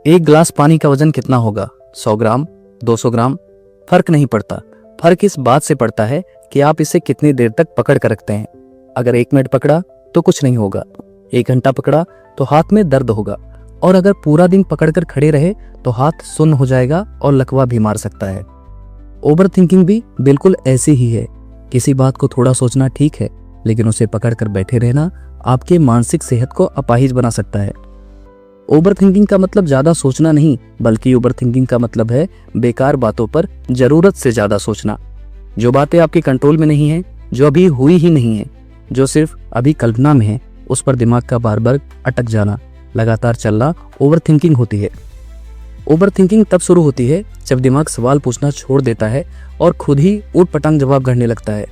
एक गिलास पानी का वजन कितना होगा? 100 ग्राम, 200 ग्राम? फर्क नहीं पड़ता। फर्क इस बात से पड़ता है कि आप इसे कितनी देर तक पकड़ कर रखते हैं। अगर 1 मिनट पकड़ा तो कुछ नहीं होगा, 1 घंटा पकड़ा तो हाथ में दर्द होगा, और अगर पूरा दिन पकड़कर खड़े रहे तो हाथ सुन्न हो जाएगा और लकवा भी मार सकता है। ओवर थिंकिंग भी बिल्कुल ऐसी ही है। किसी बात को थोड़ा सोचना ठीक है, लेकिन उसे पकड़कर बैठे रहना आपके मानसिक सेहत को अपाहिज बना सकता है। ओवर थिंकिंग का मतलब ज्यादा सोचना नहीं, बल्कि ओवर थिंकिंग का मतलब है बेकार बातों पर जरूरत से ज्यादा सोचना। जो बातें आपके कंट्रोल में नहीं है, जो अभी हुई ही नहीं है, जो सिर्फ अभी कल्पना में है, उस पर दिमाग का बार बार अटक जाना, लगातार चलना ओवर थिंकिंग होती है। ओवर थिंकिंग तब शुरू होती है जब दिमाग सवाल पूछना छोड़ देता है और खुद ही ऊट पटांग जवाब गढ़ने लगता है।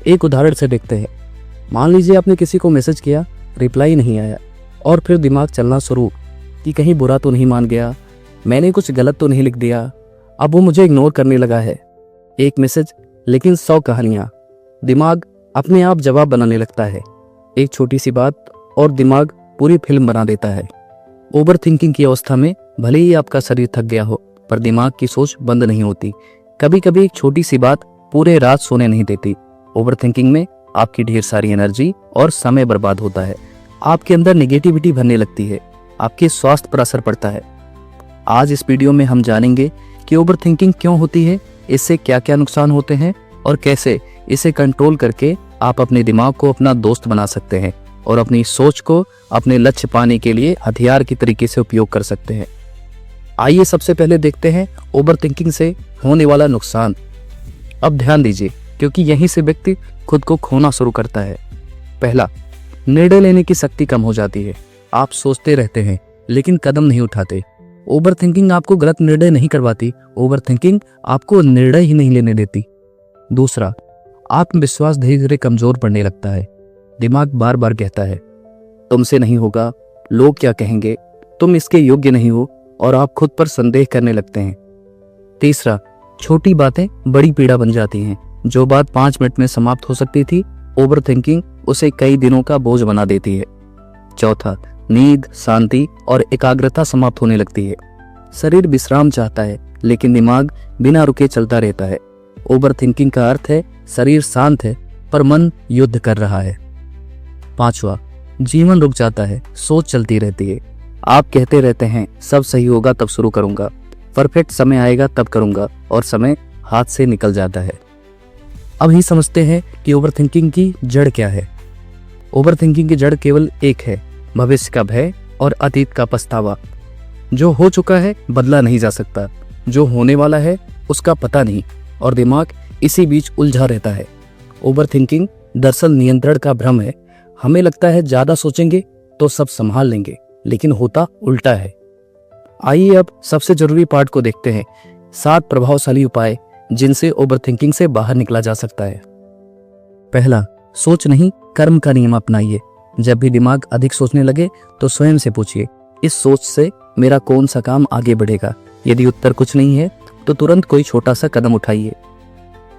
एक उदाहरण से देखते हैं। मान लीजिए आपने किसी को मैसेज किया, रिप्लाई नहीं आया, और फिर दिमाग चलना शुरू कि कहीं बुरा तो नहीं मान गया, मैंने कुछ गलत तो नहीं लिख दिया, अब वो मुझे इग्नोर करने लगा है। एक मैसेज लेकिन 100 कहानियां। दिमाग अपने आप जवाब बनाने लगता है। एक छोटी सी बात और दिमाग पूरी फिल्म बना देता है। ओवर थिंकिंग की अवस्था में भले ही आपका शरीर थक गया हो, पर दिमाग की सोच बंद नहीं होती। कभी कभी एक छोटी सी बात पूरे रात सोने नहीं देती। ओवर थिंकिंग में आपकी ढेर सारी एनर्जी और समय बर्बाद होता है। आपके अंदर नेगेटिविटी भरने लगती है, आपके स्वास्थ्य पर असर पड़ता है। आज इस वीडियो में हम जानेंगे कि ओवर थिंकिंग क्यों होती है, इससे क्या क्या नुकसान होते हैं, और कैसे इसे कंट्रोल करके आप अपने दिमाग को अपना दोस्त बना सकते हैं और अपनी सोच को अपने लक्ष्य पाने के लिए हथियार की तरीके से उपयोग कर सकते हैं। आइए सबसे पहले देखते हैं ओवर थिंकिंग से होने वाला नुकसान। अब ध्यान दीजिए, क्योंकि यहीं से व्यक्ति खुद को खोना शुरू करता है। पहला, निर्णय लेने की शक्ति कम हो जाती है। आप सोचते रहते हैं लेकिन कदम नहीं उठाते। ओवर थिंकिंग आपको गलत निर्णय नहीं करवाती, ओवर थिंकिंग आपको निर्णय ही नहीं लेने देती। दूसरा, आत्मविश्वास धीरे धीरे कमजोर पड़ने लगता है। दिमाग बार बार कहता है तुमसे नहीं होगा, लोग क्या कहेंगे, तुम इसके योग्य नहीं हो, और आप खुद पर संदेह करने लगते हैं। तीसरा, छोटी बातें बड़ी पीड़ा बन जाती हैं। जो बात 5 मिनट में समाप्त हो सकती थी, ओवर थिंकिंग उसे कई दिनों का बोझ बना देती है। चौथा, नींद, शांति और एकाग्रता समाप्त होने लगती है। शरीर विश्राम चाहता है, लेकिन दिमाग बिना रुके चलता रहता है। ओवर थिंकिंग का अर्थ है शरीर शांत है पर मन युद्ध कर रहा है। पांचवा, जीवन रुक जाता है, सोच चलती रहती है। आप कहते रहते हैं सब सही होगा तब शुरू करूंगा, परफेक्ट समय आएगा तब करूंगा, और समय हाथ से निकल जाता है। अब ही समझते हैं कि ओवर थिंकिंग की जड़ क्या है। ओवर थिंकिंग की जड़ केवल एक है, भविष्य का भय और अतीत का पछतावा। जो हो चुका है बदला नहीं जा सकता, जो होने वाला है उसका पता नहीं, और दिमाग इसी बीच उलझा रहता है। ओवर थिंकिंग दरअसल नियंत्रण का भ्रम है। हमें लगता है ज्यादा सोचेंगे तो सब संभाल लेंगे, लेकिन होता उल्टा है। आइए अब सबसे जरूरी पार्ट को देखते हैं, 7 प्रभावशाली उपाय जिनसे ओवर थिंकिंग से बाहर निकला जा सकता है। पहला, सोच नहीं कर्म का नियम अपनाइए। जब भी दिमाग अधिक सोचने लगे तो स्वयं से पूछिए, इस सोच से मेरा कौन सा काम आगे बढ़ेगा। यदि उत्तर कुछ नहीं है तो तुरंत कोई छोटा सा कदम उठाइए।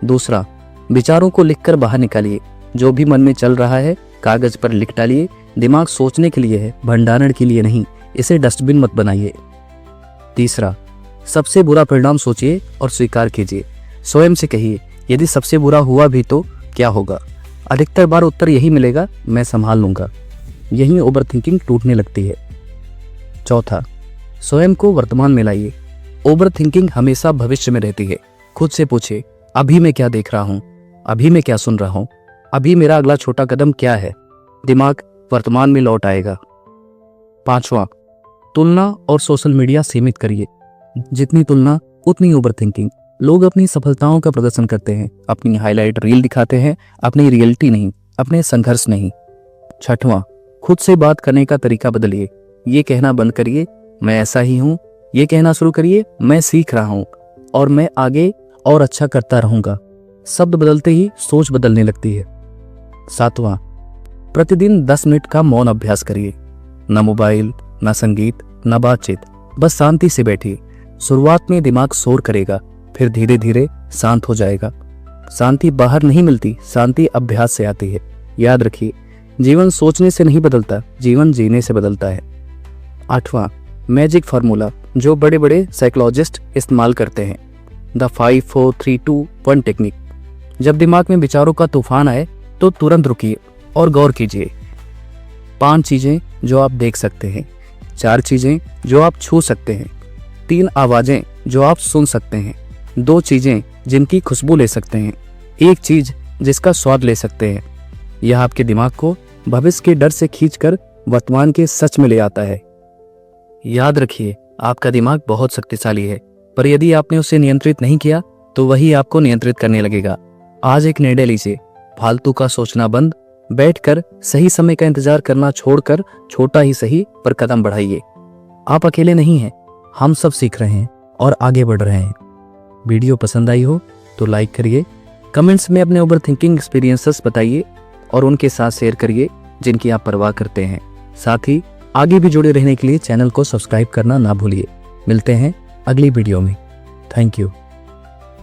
दूसरा, विचारों को लिखकर बाहर निकालिए। जो भी मन में चल रहा है कागज पर लिख डालिए। दिमाग सोचने के लिए है, भंडारण के लिए नहीं। इसे डस्टबिन मत बनाइए। तीसरा, सबसे बुरा परिणाम सोचिए और स्वीकार कीजिए। स्वयं से कहिए, यदि सबसे बुरा हुआ भी तो क्या होगा। अधिकतर बार उत्तर यही मिलेगा, मैं संभाल लूंगा। यही ओवर थिंकिंग टूटने लगती है। चौथा, स्वयं को वर्तमान में लाइए। ओवर थिंकिंग हमेशा भविष्य में रहती है। खुद से पूछे, अभी मैं क्या देख रहा हूं, अभी मैं क्या सुन रहा हूं, अभी मेरा अगला छोटा कदम क्या है। दिमाग वर्तमान में लौट आएगा। पांचवा, तुलना और सोशल मीडिया सीमित करिए। जितनी तुलना उतनी ओवर थिंकिंग। लोग अपनी सफलताओं का प्रदर्शन करते हैं, अपनी हाईलाइट रील दिखाते हैं, अपनी रियलिटी नहीं, अपने संघर्ष नहीं। छठवां, खुद से बात करने का तरीका बदलिए। ये कहना बंद करिए मैं ऐसा ही हूं, ये कहना शुरू करिए मैं सीख रहा हूं और मैं आगे और अच्छा करता रहूंगा। शब्द बदलते ही सोच बदलने लगती है। सातवां, प्रतिदिन 10 मिनट का मौन अभ्यास करिए। न मोबाइल, न संगीत, न बातचीत, बस शांति से बैठिए। शुरुआत में दिमाग शोर करेगा, फिर धीरे धीरे शांत हो जाएगा। शांति बाहर नहीं मिलती, शांति अभ्यास से आती है। याद रखिए, जीवन सोचने से नहीं बदलता, जीवन जीने से बदलता है। आठवां, मैजिक फार्मूला। जो बड़े बड़े साइकोलॉजिस्ट इस्तेमाल करते हैं, द 5 4 3 2 1 टेक्निक। जब दिमाग में विचारों का तूफान आए तो तुरंत रुकिए और गौर कीजिए। 5 चीजें जो आप देख सकते हैं, 4 चीजें जो आप छू सकते हैं, 3 आवाजें जो आप सुन सकते हैं, 2 चीजें जिनकी खुशबू ले सकते हैं, 1 चीज जिसका स्वाद ले सकते हैं। यह आपके दिमाग को भविष्य के डर से खींचकर वर्तमान के सच में ले आता है। याद रखिए, आपका दिमाग बहुत शक्तिशाली है, पर यदि आपने उसे नियंत्रित नहीं किया तो वही आपको नियंत्रित करने लगेगा। आज एक निर्णय लीजिए, फालतू का सोचना बंद, बैठकर सही समय का इंतजार करना छोड़कर छोटा ही सही पर कदम बढ़ाइए। आप अकेले नहीं हैं, हम सब सीख रहे हैं और आगे बढ़ रहे हैं। वीडियो पसंद आई हो तो लाइक करिए, कमेंट्स में अपने ओवर थिंकिंग एक्सपीरियंसेस बताइए और उनके साथ शेयर करिए जिनकी आप परवाह करते हैं। साथ ही आगे भी जुड़े रहने के लिए चैनल को सब्सक्राइब करना ना भूलिए। मिलते हैं अगली वीडियो में। Thank you.